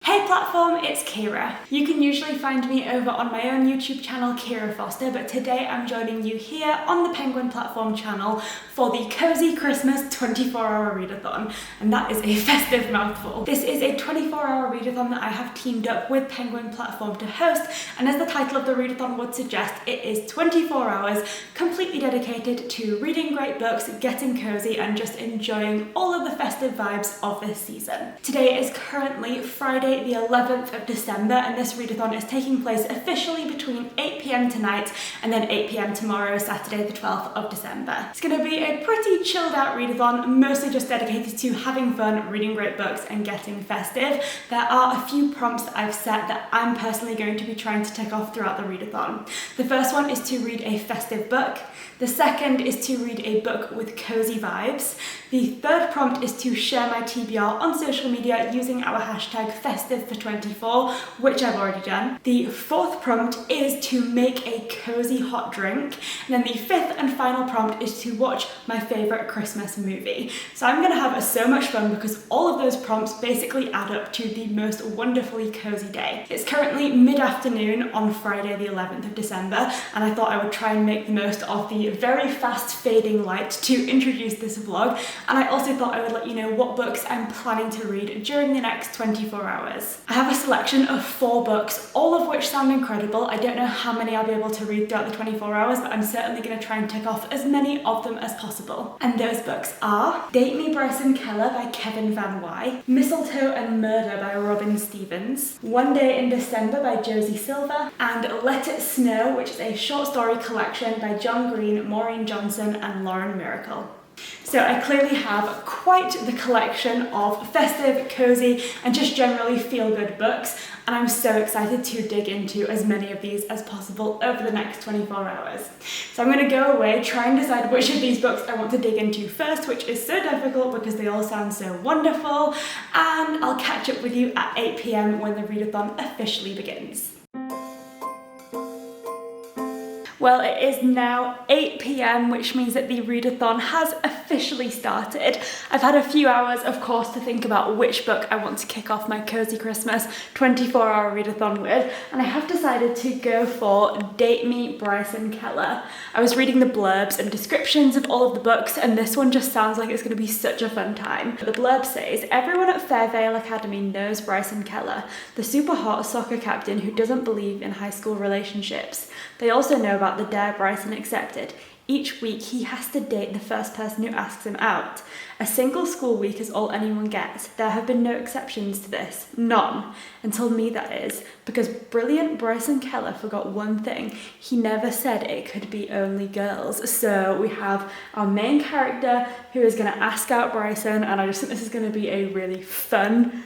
Hey platform, it's Ciara. You can usually find me over on my own YouTube channel, Ciara Foster, but today I'm joining you here on the Penguin Platform channel for the Cozy Christmas 24-hour readathon, and that is a festive mouthful. This is a 24-hour readathon that I have teamed up with Penguin Platform to host, and as the title of the readathon would suggest, it is 24 hours completely dedicated to reading great books, getting cozy, and just enjoying all of the festive vibes of this season. Today is currently Friday the 11th of December, and this readathon is taking place officially between 8 p.m. tonight and then 8 p.m. tomorrow, Saturday the 12th of December. It's going to be a pretty chilled out readathon, mostly just dedicated to having fun, reading great books and getting festive. There are a few prompts that I've set that I'm personally going to be trying to tick off throughout the readathon. The first one is to read a festive book. The second is to read a book with cozy vibes. The third prompt is to share my TBR on social media using our hashtag festive424, which I've already done. The fourth prompt is to make a cozy hot drink. And then the fifth and final prompt is to watch my favorite Christmas movie. So I'm gonna have so much fun because all of those prompts basically add up to the most wonderfully cozy day. It's currently mid-afternoon on Friday the 11th of December, and I thought I would try and make the most of the very fast fading light to introduce this vlog, and I also thought I would let you know what books I'm planning to read during the next 24 hours. I have a selection of 4 books, all of which sound incredible. I don't know how many I'll be able to read throughout the 24 hours, but I'm certainly going to try and tick off as many of them as possible. And those books are Date Me Bryson Keller by Kevin Van Wy, Mistletoe and Murder by Robin Stevens, One Day in December by Josie Silver, and Let It Snow, which is a short story collection by John Green, Maureen Johnson and Lauren Miracle. So I clearly have quite the collection of festive, cozy, and just generally feel-good books, and I'm so excited to dig into as many of these as possible over the next 24 hours. So I'm going to go away, try and decide which of these books I want to dig into first, which is so difficult because they all sound so wonderful, and I'll catch up with you at 8 p.m. when the readathon officially begins. Well, it is now 8 p.m, which means that the readathon has officially started. I've had a few hours, of course, to think about which book I want to kick off my Cozy Christmas 24-hour readathon with, and I have decided to go for Date Me Bryson Keller. I was reading the blurbs and descriptions of all of the books, and this one just sounds like it's going to be such a fun time. The blurb says, everyone at Fairvale Academy knows Bryson Keller, the super hot soccer captain who doesn't believe in high school relationships. They also know about the dare Bryson accepted. Each week he has to date the first person who asks him out. A single school week is all anyone gets. There have been no exceptions to this. None. Until me, that is. Because brilliant Bryson Keller forgot one thing. He never said it could be only girls. So we have our main character who is going to ask out Bryson, and I just think this is going to be a really fun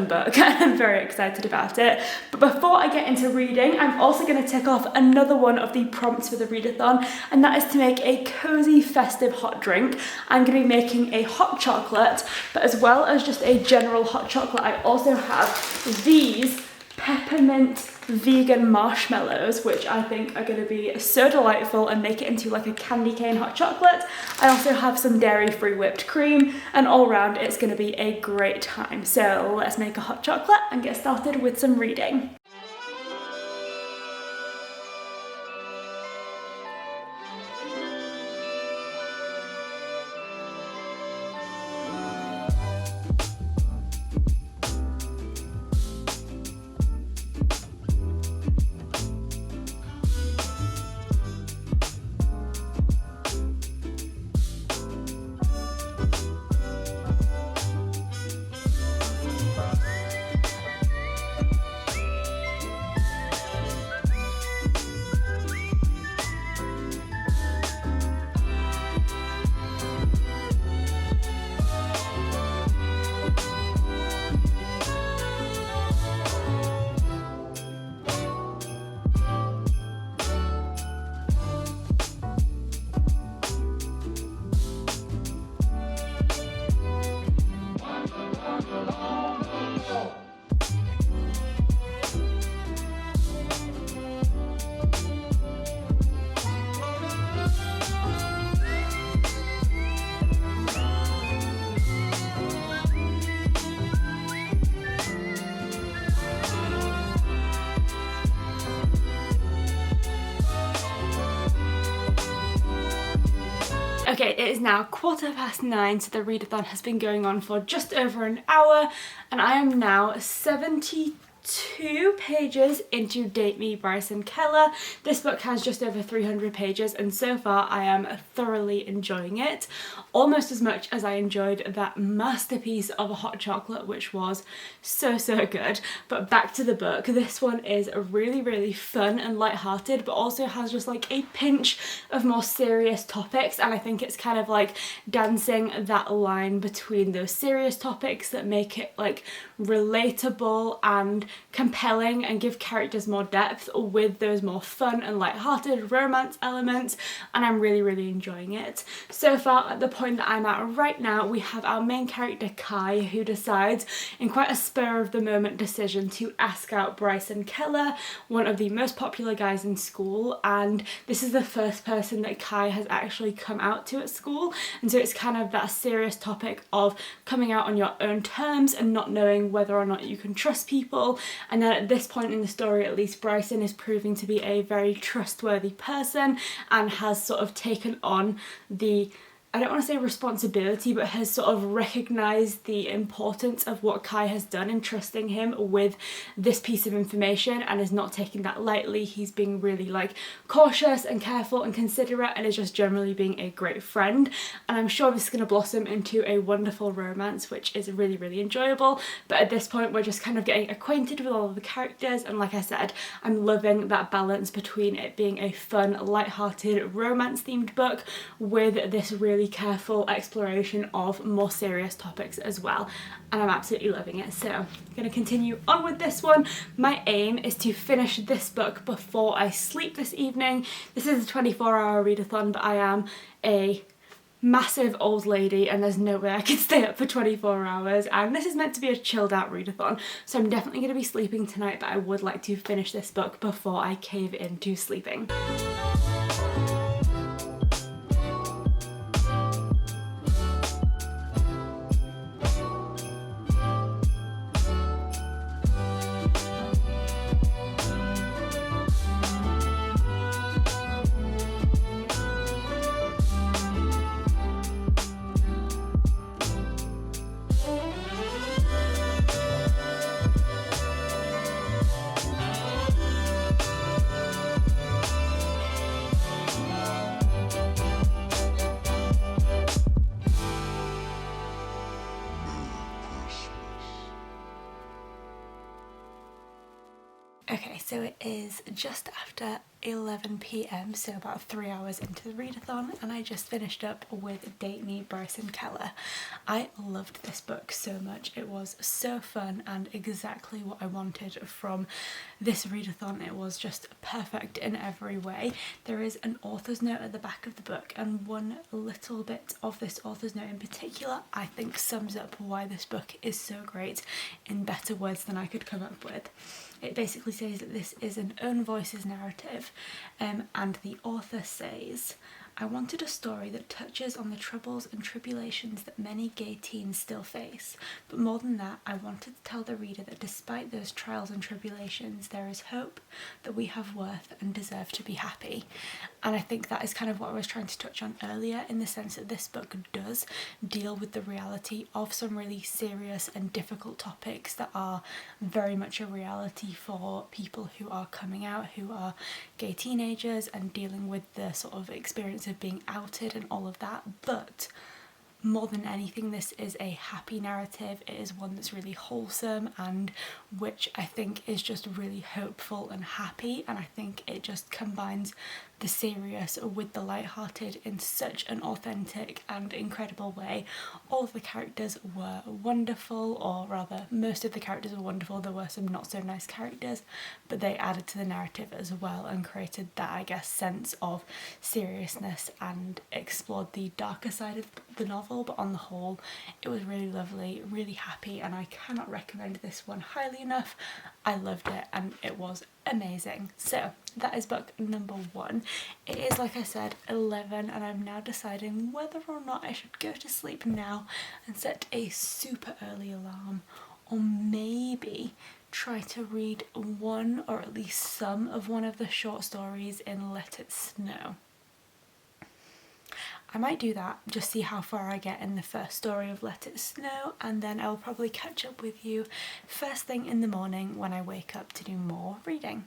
book. I'm very excited about it. But before I get into reading, I'm also going to tick off another one of the prompts for the readathon, and that is to make a cozy festive hot drink. I'm going to be making a hot chocolate, but as well as just a general hot chocolate, I also have these peppermint vegan marshmallows, which I think are going to be so delightful and make it into like a candy cane hot chocolate. I also have some dairy-free whipped cream, and all round it's going to be a great time. So let's make a hot chocolate and get started with some reading. Okay, it is now 9:15, so the readathon has been going on for just over an hour, and I am now 72 pages into Date Me, Bryson Keller. This book has just over 300 pages, and so far I am thoroughly enjoying it, almost as much as I enjoyed that masterpiece of a hot chocolate, which was so good. But back to the book, this one is really fun and light-hearted, but also has just like a pinch of more serious topics, and I think it's kind of like dancing that line between those serious topics that make it like relatable and compelling and give characters more depth with those more fun and light-hearted romance elements, and I'm really enjoying it. So far, at the point that I'm at right now, we have our main character Kai, who decides in quite a spur of the moment decision to ask out Bryson Keller, one of the most popular guys in school, and this is the first person that Kai has actually come out to at school, and so it's kind of that serious topic of coming out on your own terms and not knowing whether or not you can trust people. And then at this point in the story, at least, Bryson is proving to be a very trustworthy person and has sort of taken on the, I don't want to say responsibility, but has sort of recognised the importance of what Kai has done in trusting him with this piece of information, and is not taking that lightly. He's being really like cautious and careful and considerate, and is just generally being a great friend. And I'm sure this is going to blossom into a wonderful romance, which is really enjoyable. But at this point, we're just kind of getting acquainted with all of the characters, and like I said, I'm loving that balance between it being a fun, light-hearted, romance-themed book with this really careful exploration of more serious topics as well, and I'm absolutely loving it. So I'm going to continue on with this one. My aim is to finish this book before I sleep this evening. This is a 24-hour readathon, but I am a massive old lady and there's no way I can stay up for 24 hours, and this is meant to be a chilled out readathon, so I'm definitely going to be sleeping tonight, but I would like to finish this book before I cave into sleeping. Okay, so it is just after 11 p.m, so about 3 hours into the readathon, and I just finished up with Date Me, Bryson Keller. I loved this book so much. It was so fun and exactly what I wanted from this readathon. It was just perfect in every way. There is an author's note at the back of the book, and one little bit of this author's note in particular I think sums up why this book is so great in better words than I could come up with. It basically says that this is an own voices narrative, and the author says, I wanted a story that touches on the troubles and tribulations that many gay teens still face, but more than that, I wanted to tell the reader that despite those trials and tribulations, there is hope, that we have worth and deserve to be happy. And I think that is kind of what I was trying to touch on earlier, in the sense that this book does deal with the reality of some really serious and difficult topics that are very much a reality for people who are coming out, who are gay teenagers, and dealing with the sort of experience of being outed and all of that. But more than anything, this is a happy narrative. It is one that's really wholesome, and which I think is just really hopeful and happy, and I think it just combines the serious with the light-hearted in such an authentic and incredible way. All of the characters were wonderful, or rather most of the characters were wonderful. There were some not so nice characters, but they added to the narrative as well and created that, I guess, sense of seriousness and explored the darker side of the novel. But on the whole, it was really lovely, really happy, and I cannot recommend this one highly enough. I loved it and it was amazing. So that is book number 1. It is, like I said, 11, and I'm now deciding whether or not I should go to sleep now and set a super early alarm, or maybe try to read one or at least some of one of the short stories in Let It Snow. I might do that, just see how far I get in the first story of Let It Snow, and then I'll probably catch up with you first thing in the morning when I wake up to do more reading.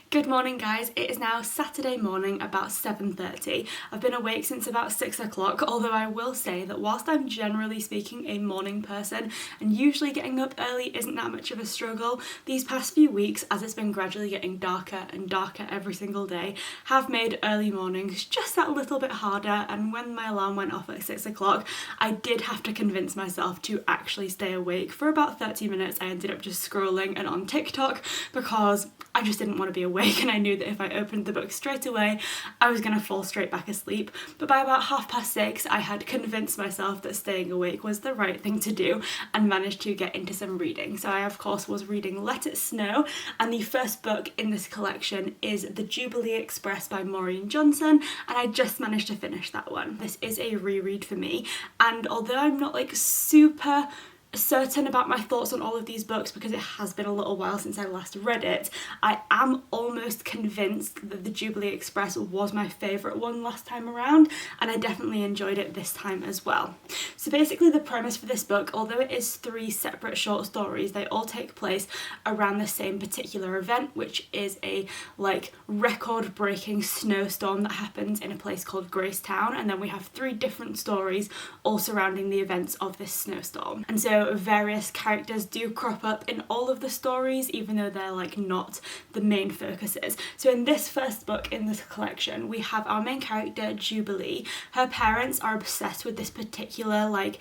Good morning guys, it is now Saturday morning about 7:30. I've been awake since about 6 o'clock, although I will say that whilst I'm generally speaking a morning person and usually getting up early isn't that much of a struggle, these past few weeks, as it's been gradually getting darker and darker every single day, have made early mornings just that little bit harder, and when my alarm went off at 6 o'clock, I did have to convince myself to actually stay awake for about 30 minutes. I ended up just scrolling and on TikTok because I just didn't want to be awake, and I knew that if I opened the book straight away I was going to fall straight back asleep. But by about 6:30 I had convinced myself that staying awake was the right thing to do and managed to get into some reading. So I of course was reading Let It Snow, and the first book in this collection is The Jubilee Express by Maureen Johnson, and I just managed to finish that one. This is a reread for me, and although I'm not like super certain about my thoughts on all of these books because it has been a little while since I last read it, I am almost convinced that The Jubilee Express was my favourite one last time around, and I definitely enjoyed it this time as well. So basically the premise for this book, although it is 3 separate short stories, they all take place around the same particular event, which is a like record-breaking snowstorm that happens in a place called Gracetown, and then we have 3 different stories all surrounding the events of this snowstorm. And so various characters do crop up in all of the stories, even though they're like not the main focuses. So in this first book in this collection, we have our main character Jubilee. Her parents are obsessed with this particular like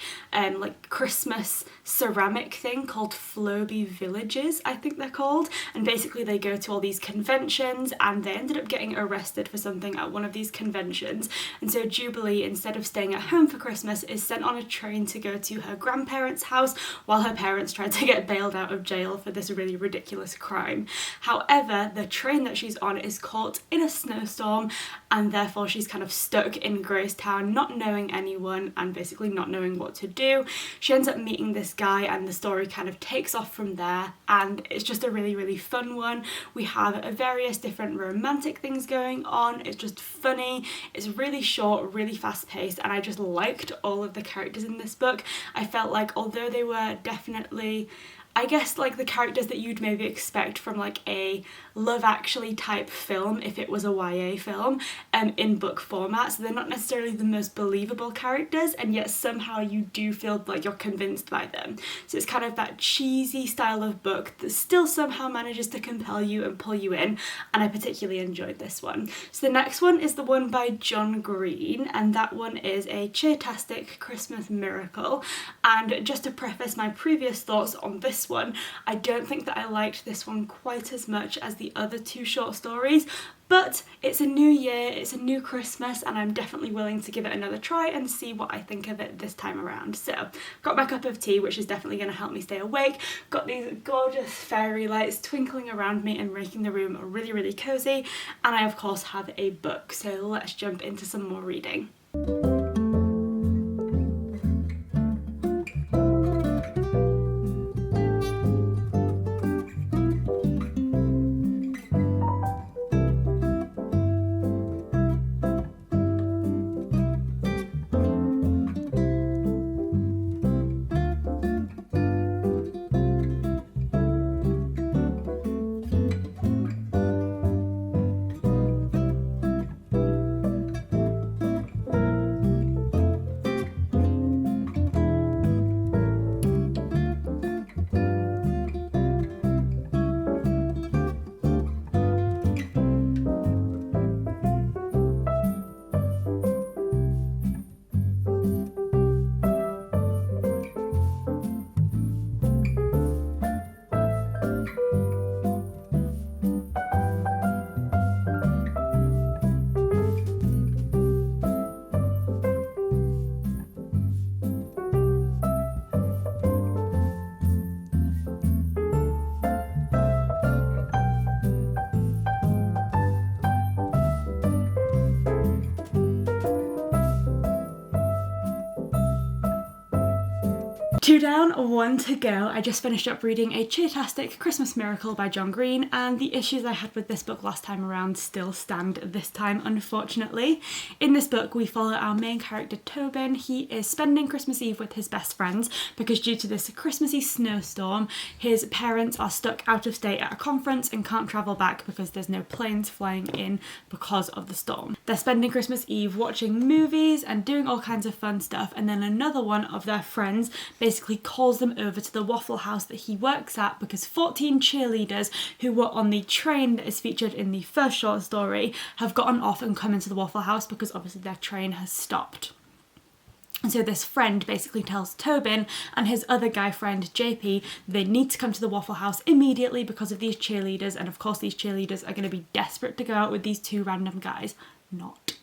Christmas ceramic thing called Floby Villages, I think they're called, and basically they go to all these conventions, and they ended up getting arrested for something at one of these conventions. And so Jubilee, instead of staying at home for Christmas, is sent on a train to go to her grandparents' house while her parents tried to get bailed out of jail for this really ridiculous crime. However, the train that she's on is caught in a snowstorm, and therefore she's kind of stuck in Gracetown, not knowing anyone and basically not knowing what to do. She ends up meeting this guy, and the story kind of takes off from there, and it's just a really fun one. We have various different romantic things going on. It's just funny, it's really short, really fast paced, and I just liked all of the characters in this book. I felt like although they were definitely, I guess, like the characters that you'd maybe expect from like a Love Actually type film if it was a YA film in book format. So they're not necessarily the most believable characters, and yet somehow you do feel like you're convinced by them. So it's kind of that cheesy style of book that still somehow manages to compel you and pull you in, and I particularly enjoyed this one. So the next one is the one by John Green, and that one is a cheertastic Christmas miracle. And just to preface my previous thoughts on this one, I don't think that I liked this one quite as much as the other 2 short stories, but it's a new year, it's a new Christmas, and I'm definitely willing to give it another try and see what I think of it this time around. So got my cup of tea, which is definitely going to help me stay awake, got these gorgeous fairy lights twinkling around me and making the room really cozy, and I of course have a book, so let's jump into some more reading. Two down, one to go. I just finished up reading A Cheertastic Christmas Miracle by John Green, and the issues I had with this book last time around still stand this time, unfortunately. In this book, we follow our main character, Tobin. He is spending Christmas Eve with his best friends because due to this Christmassy snowstorm, his parents are stuck out of state at a conference and can't travel back because there's no planes flying in because of the storm. They're spending Christmas Eve watching movies and doing all kinds of fun stuff, and then another one of their friends basically calls them over to the Waffle House that he works at because 14 cheerleaders who were on the train that is featured in the first short story have gotten off and come into the Waffle House because obviously their train has stopped. And so this friend basically tells Tobin and his other guy friend JP they need to come to the Waffle House immediately because of these cheerleaders, and of course these cheerleaders are going to be desperate to go out with these two random guys. Not.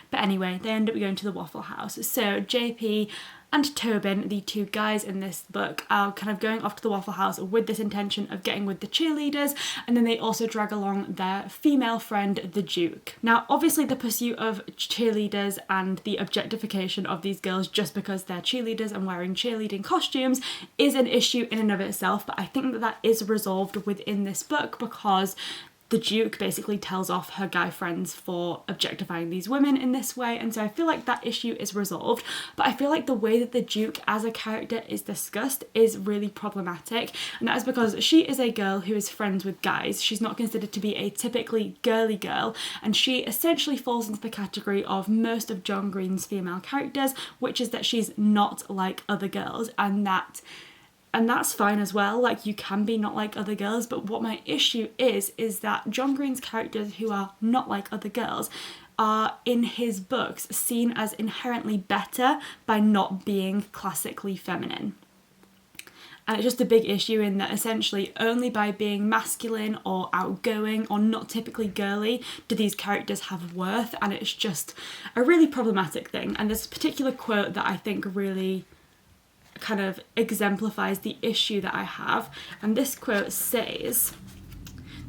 But anyway, they end up going to the Waffle House. So JP and Tobin, the two guys in this book, are kind of going off to the Waffle House with this intention of getting with the cheerleaders, and then they also drag along their female friend, the Duke. Now, obviously the pursuit of cheerleaders and the objectification of these girls just because they're cheerleaders and wearing cheerleading costumes is an issue in and of itself, but I think that that is resolved within this book because the Duke basically tells off her guy friends for objectifying these women in this way, and so I feel like that issue is resolved, but I feel like the way that the Duke as a character is discussed is really problematic, and that is because she is a girl who is friends with guys. She's not considered to be a typically girly girl, and she essentially falls into the category of most of John Green's female characters, which is that she's not like other girls, and that's fine as well, like you can be not like other girls, but what my issue is that John Green's characters who are not like other girls are in his books seen as inherently better by not being classically feminine. And it's just a big issue in that essentially only by being masculine or outgoing or not typically girly do these characters have worth, and it's just a really problematic thing. And there's a particular quote that I think really kind of exemplifies the issue that I have, and this quote says,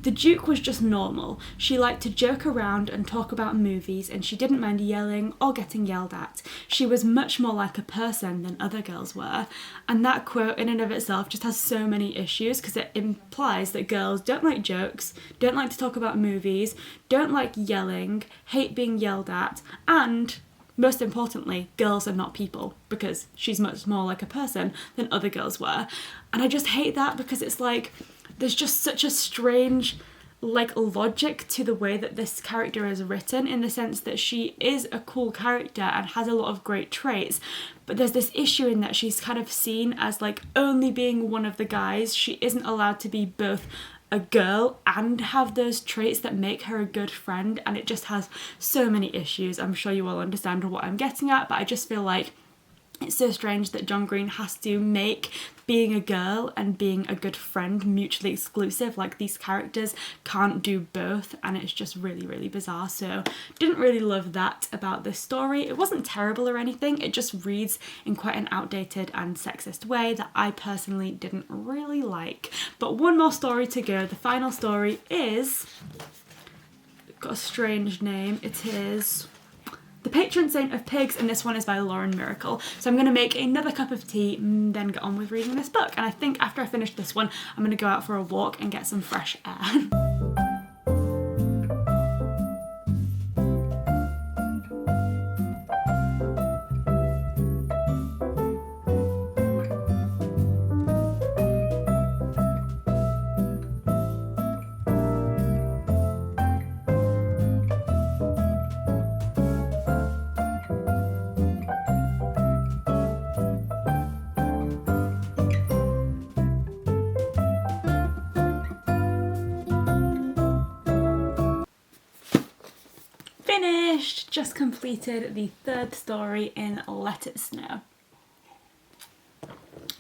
"The Duke was just normal. She liked to joke around and talk about movies, and she didn't mind yelling or getting yelled at. She was much more like a person than other girls were." And that quote in and of itself just has so many issues because it implies that girls don't like jokes, don't like to talk about movies, don't like yelling, hate being yelled at, and most importantly, girls are not people because she's much more like a person than other girls were. And I just hate that because it's like there's just such a strange logic to the way that this character is written, in the sense that she is a cool character and has a lot of great traits, but there's this issue in that she's kind of seen as only being one of the guys. She isn't allowed to be both a girl and have those traits that make her a good friend, and it just has so many issues. I'm sure you all understand what I'm getting at, but I just feel like it's so strange that John Green has to make being a girl and being a good friend mutually exclusive. Like, these characters can't do both, and it's just really, really bizarre. So didn't really love that about this story. It wasn't terrible or anything, it just reads in quite an outdated and sexist way that I personally didn't really like. But one more story to go. The final story is, got a strange name, it is The Patron Saint of Pigs, and this one is by Lauren Miracle. So I'm going to make another cup of tea and then get on with reading this book. And I think after I finish this one, I'm going to go out for a walk and get some fresh air. Finished! Just completed the third story in Let It Snow.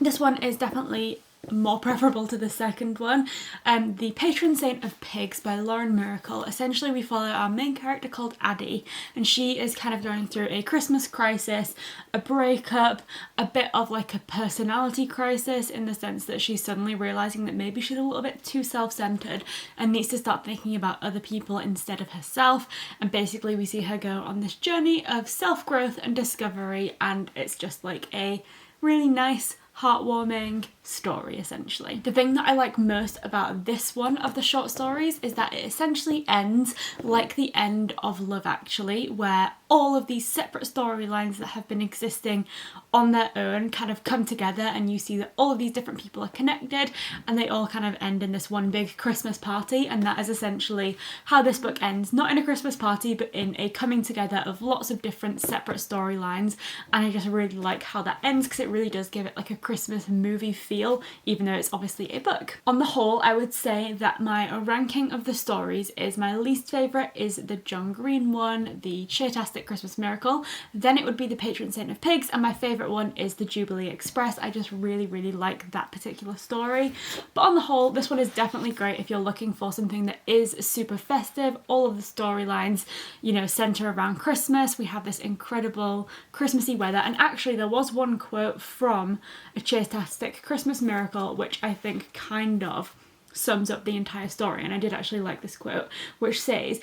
This one is definitely more preferable to the second one. The Patron Saint of Pigs by Lauren Miracle. Essentially we follow our main character called Addie, and she is kind of going through a Christmas crisis, a breakup, a bit of a personality crisis, in the sense that she's suddenly realising that maybe she's a little bit too self-centred and needs to start thinking about other people instead of herself. And basically we see her go on this journey of self-growth and discovery, and it's just a really nice, heartwarming story essentially. The thing that I like most about this one of the short stories is that it essentially ends like the end of Love Actually, where all of these separate storylines that have been existing on their own kind of come together, and you see that all of these different people are connected and they all kind of end in this one big Christmas party. And that is essentially how this book ends, not in a Christmas party but in a coming together of lots of different separate storylines. And I just really like how that ends because it really does give it like a Christmas movie feel, even though it's obviously a book. On the whole, I would say that my ranking of the stories is my least favourite is the John Green one, the Cheertastic Christmas Miracle, then it would be the Patron Saint of Pigs, and my favourite one is the Jubilee Express. I just really like that particular story. But on the whole, this one is definitely great if you're looking for something that is super festive. All of the storylines, you know, centre around Christmas. We have this incredible Christmassy weather, and actually there was one quote from a Cheertastic Christmas Miracle which I think kind of sums up the entire story, and I did actually like this quote, which says,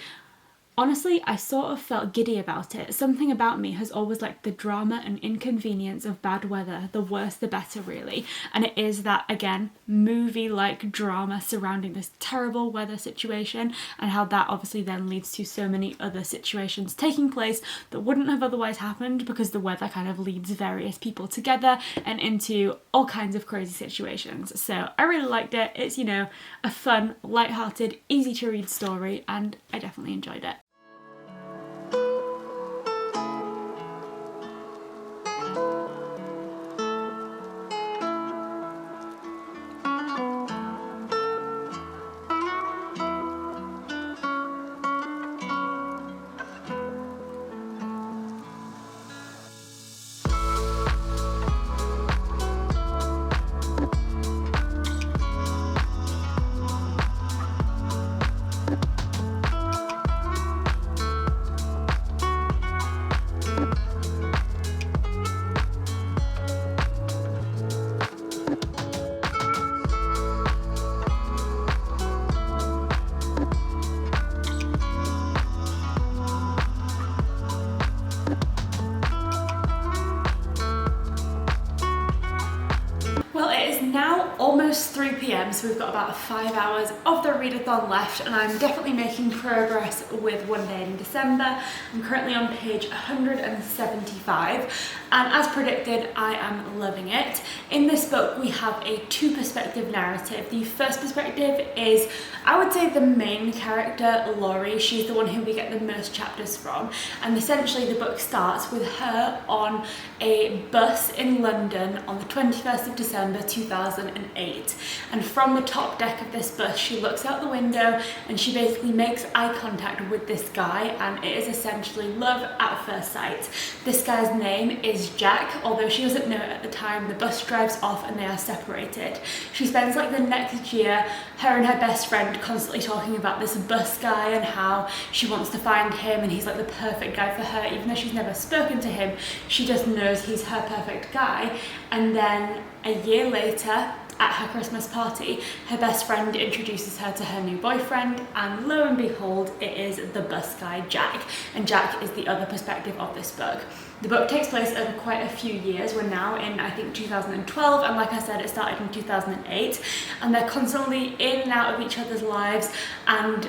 "Honestly, I sort of felt giddy about it. Something about me has always liked the drama and inconvenience of bad weather. The worse the better, really." And it is that, again, movie-like drama surrounding this terrible weather situation, and how that obviously then leads to so many other situations taking place that wouldn't have otherwise happened because the weather kind of leads various people together and into all kinds of crazy situations. So I really liked it. It's, you know, a fun, light-hearted, easy-to-read story, and I definitely enjoyed it. Now almost 3 p.m, so we've got about 5 hours of the readathon left, and I'm definitely making progress with One Day in December. I'm currently on page 175, and as predicted, I am loving it. In this book we have a two-perspective narrative. The first perspective is, I would say, the main character, Laurie. She's the one who we get the most chapters from, and essentially the book starts with her on a bus in London on the 21st of December 2008, and from the top deck of this bus she looks out the window and she basically makes eye contact with this guy, and it is essentially love at first sight. This guy's name is Jack, although she doesn't know it at the time. The bus drives off and they are separated. She spends like the next year, her and her best friend, constantly talking about this bus guy and how she wants to find him and he's like the perfect guy for her. Even though she's never spoken to him, she just knows he's her perfect guy. And then a year later, at her Christmas party, her best friend introduces her to her new boyfriend, and lo and behold, it is the bus guy, Jack. And Jack is the other perspective of this book. The book takes place over quite a few years. We're now in, I think, 2012, and like I said, it started in 2008, and they're constantly in and out of each other's lives, and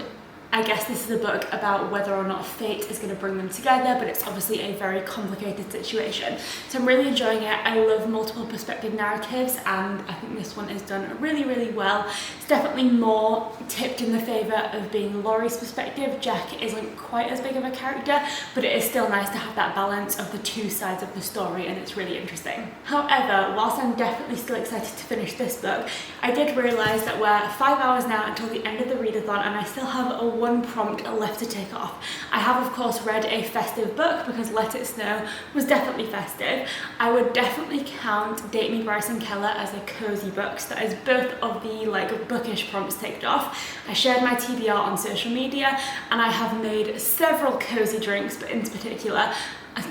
I guess this is a book about whether or not fate is going to bring them together, but it's obviously a very complicated situation. So I'm really enjoying it. I love multiple perspective narratives, and I think this one is done really well. It's definitely more tipped in the favour of being Laurie's perspective. Jack isn't quite as big of a character, but it is still nice to have that balance of the two sides of the story, and it's really interesting. However, whilst I'm definitely still excited to finish this book, I did realise that we're 5 hours now until the end of the readathon, and I still have one prompt left to take off. I have of course read a festive book because Let It Snow was definitely festive. I would definitely count Date Me Bryson Keller as a cozy book, so that is both of the like bookish prompts ticked off. I shared my TBR on social media, and I have made several cozy drinks, but in particular,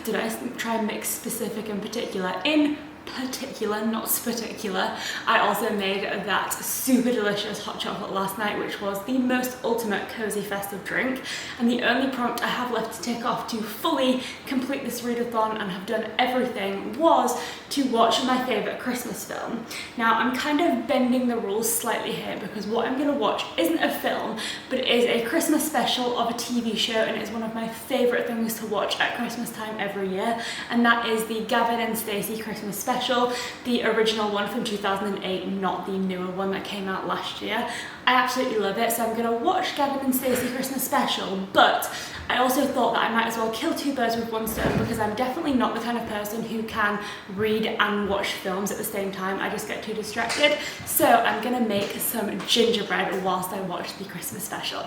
did I try and mix specific and particular? In particular, not spectacular, I also made that super delicious hot chocolate last night, which was the most ultimate cozy festive drink. And the only prompt I have left to tick off to fully complete this readathon and have done everything was to watch my favourite Christmas film. Now I'm kind of bending the rules slightly here because what I'm going to watch isn't a film, but it is a Christmas special of a TV show, and it's one of my favourite things to watch at Christmas time every year, and that is the Gavin and Stacey Christmas special, the original one from 2008, not the newer one that came out last year. I absolutely love it, so I'm going to watch Gavin and Stacey Christmas special, but I also thought that I might as well kill two birds with one stone because I'm definitely not the kind of person who can read and watch films at the same time. I just get too distracted. So I'm gonna make some gingerbread whilst I watch the Christmas special.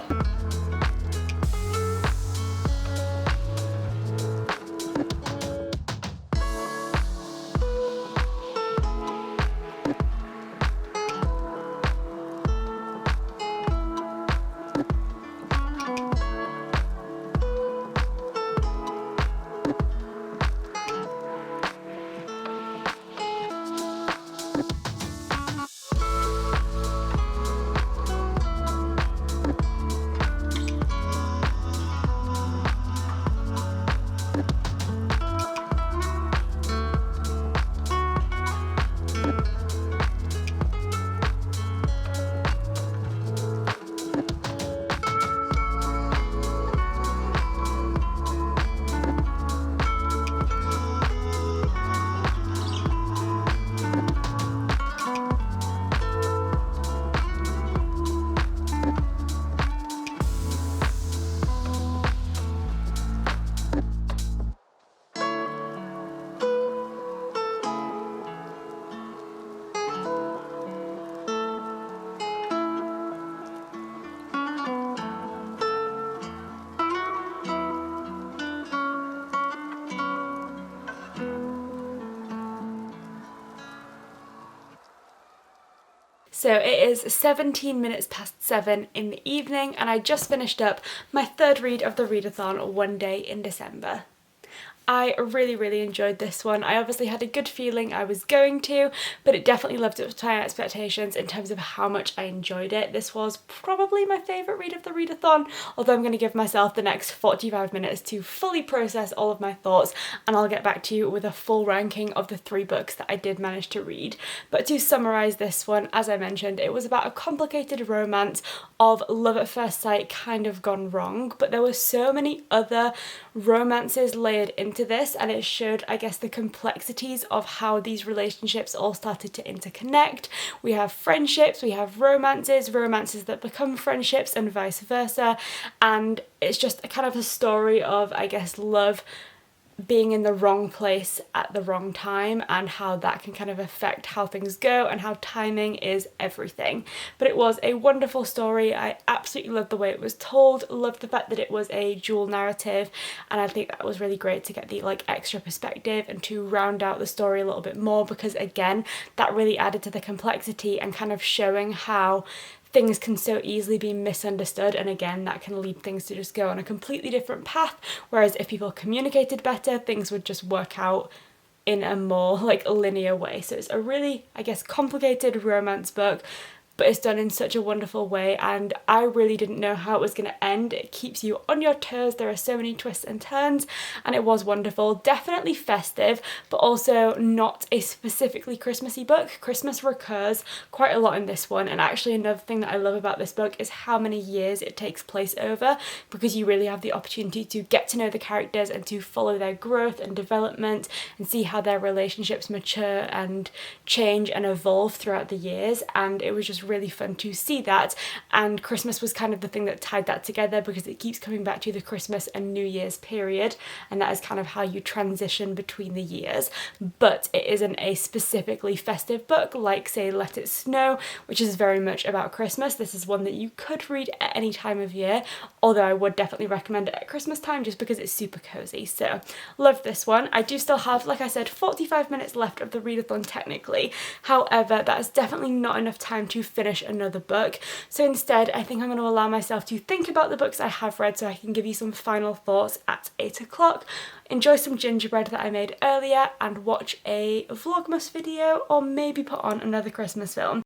So it is 17 minutes past 7 in the evening, and I just finished up my third read of the Readathon one day in December. I really enjoyed this one. I obviously had a good feeling I was going to, but it definitely lived up to my expectations in terms of how much I enjoyed it. This was probably my favourite read of the Readathon, although I'm going to give myself the next 45 minutes to fully process all of my thoughts, and I'll get back to you with a full ranking of the 3 books that I did manage to read. But to summarise this one, as I mentioned, it was about a complicated romance of love at first sight kind of gone wrong, but there were so many other romances layered into this, and it showed, I guess, the complexities of how these relationships all started to interconnect. We have friendships, we have romances that become friendships, and vice versa, and it's just a kind of a story of, I guess, love being in the wrong place at the wrong time, and how that can kind of affect how things go and how timing is everything. But it was a wonderful story. I absolutely loved the way it was told, loved the fact that it was a dual narrative, and I think that was really great to get the extra perspective and to round out the story a little bit more, because again, that really added to the complexity and kind of showing how things can so easily be misunderstood, and again, that can lead things to just go on a completely different path, whereas if people communicated better, things would just work out in a more linear way. So it's a really, I guess, complicated romance book, but it's done in such a wonderful way, and I really didn't know how it was going to end. It keeps you on your toes, there are so many twists and turns, and it was wonderful. Definitely festive, but also not a specifically Christmassy book. Christmas recurs quite a lot in this one, and actually another thing that I love about this book is how many years it takes place over, because you really have the opportunity to get to know the characters and to follow their growth and development and see how their relationships mature and change and evolve throughout the years, and it was just really fun to see that. And Christmas was kind of the thing that tied that together, because it keeps coming back to the Christmas and New Year's period, and that is kind of how you transition between the years. But it isn't a specifically festive book like, say, Let It Snow, which is very much about Christmas. This is one that you could read at any time of year, although I would definitely recommend it at Christmas time just because it's super cozy. So loved this one. I do still have, like I said, 45 minutes left of the readathon technically. However, that is definitely not enough time to finish another book. So instead, I think I'm going to allow myself to think about the books I have read so I can give you some final thoughts at 8 o'clock, enjoy some gingerbread that I made earlier, and watch a Vlogmas video, or maybe put on another Christmas film.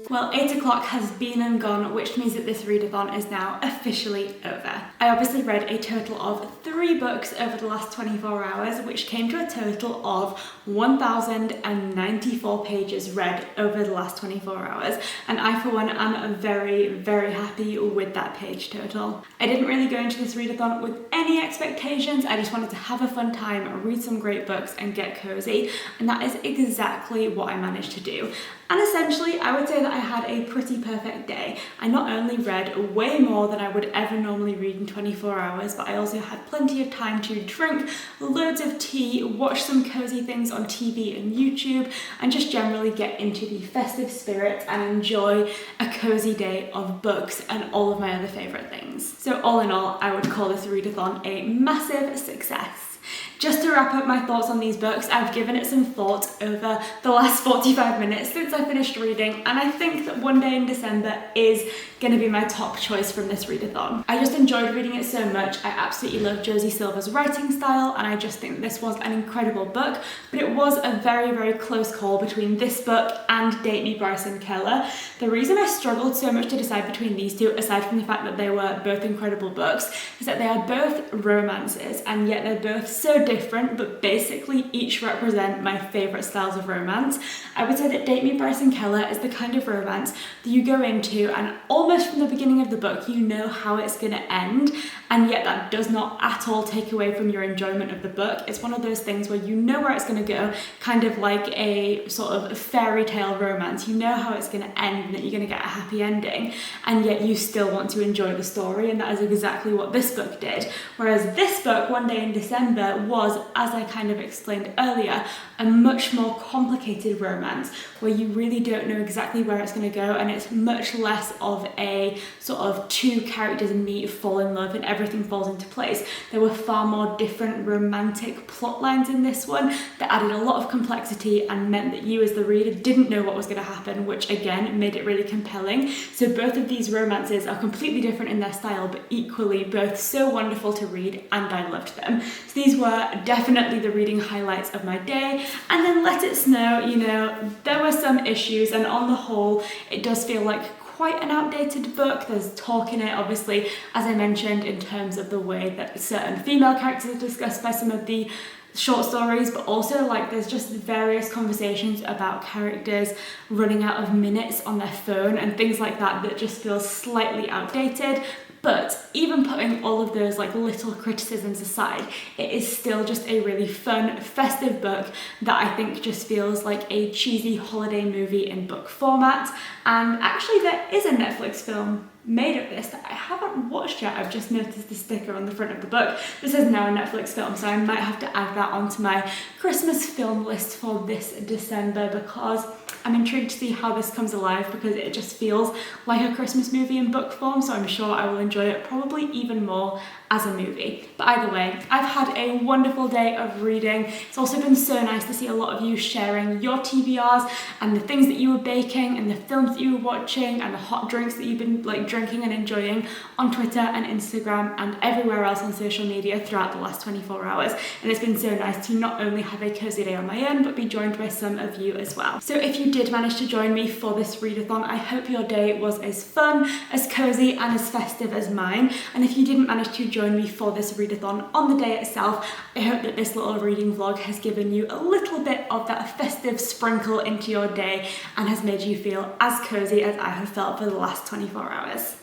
Well, 8 o'clock has been and gone, which means that this readathon is now officially over. I obviously read a total of 3 books over the last 24 hours, which came to a total of 1,094 pages read over the last 24 hours. And I, for one, am very, very happy with that page total. I didn't really go into this readathon with any expectations. I just wanted to have a fun time, read some great books and get cozy. And that is exactly what I managed to do. And essentially, I would say that I had a pretty perfect day. I not only read way more than I would ever normally read in 24 hours, but I also had plenty of time to drink loads of tea, watch some cozy things on TV and YouTube, and just generally get into the festive spirit and enjoy a cozy day of books and all of my other favourite things. So all in all, I would call this readathon a massive success. Just to wrap up my thoughts on these books, I've given it some thought over the last 45 minutes since I finished reading, and I think that One Day in December is going to be my top choice from this readathon. I just enjoyed reading it so much. I absolutely love Josie Silver's writing style, and I just think this was an incredible book, but it was a very, very close call between this book and Date Me Bryson Keller. The reason I struggled so much to decide between these two, aside from the fact that they were both incredible books, is that they are both romances, and yet they're both so different, but basically each represent my favourite styles of romance. I would say that Date Me Bryson Keller is the kind of romance that you go into and almost from the beginning of the book you know how it's going to end, and yet that does not at all take away from your enjoyment of the book. It's one of those things where you know where it's going to go, kind of like a sort of fairy tale romance. You know how it's going to end and that you're going to get a happy ending, and yet you still want to enjoy the story, and that is exactly what this book did. Whereas this book, One Day in December, was, as I kind of explained earlier, a much more complicated romance where you really don't know exactly where it's going to go, and it's much less of a sort of two characters meet, fall in love, and everything falls into place. There were far more different romantic plot lines in this one that added a lot of complexity and meant that you as the reader didn't know what was going to happen, which again made it really compelling. So both of these romances are completely different in their style, but equally both so wonderful to read, and I loved them. So these were definitely the reading highlights of my day. And then Let It Snow, you know, there were some issues, and on the whole it does feel like quite an outdated book. There's talk in it, obviously, as I mentioned, in terms of the way that certain female characters are discussed by some of the short stories, but also like there's just various conversations about characters running out of minutes on their phone and things like that that just feels slightly outdated. But even putting all of those like little criticisms aside, it is still just a really fun, festive book that I think just feels like a cheesy holiday movie in book format. And actually there is a Netflix film made of this that I haven't watched yet. I've just noticed the sticker on the front of the book. This is now a Netflix film, so I might have to add that onto my Christmas film list for this December, because I'm intrigued to see how this comes alive, because it just feels like a Christmas movie in book form, so I'm sure I will enjoy it probably even more as a movie. But either way, I've had a wonderful day of reading. It's also been so nice to see a lot of you sharing your TBRs and the things that you were baking and the films that you were watching and the hot drinks that you've been like drinking and enjoying on Twitter and Instagram and everywhere else on social media throughout the last 24 hours. And it's been so nice to not only have a cozy day on my own, but be joined by some of you as well. So if you did manage to join me for this readathon, I hope your day was as fun, as cozy and as festive as mine. And if you didn't manage to join me for this readathon on the day itself, I hope that this little reading vlog has given you a little bit of that festive sprinkle into your day and has made you feel as cozy as I have felt for the last 24 hours.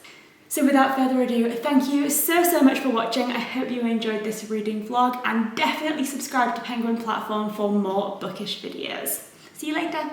So without further ado, thank you so much for watching. I hope you enjoyed this reading vlog, and definitely subscribe to Penguin Platform for more bookish videos. See you later.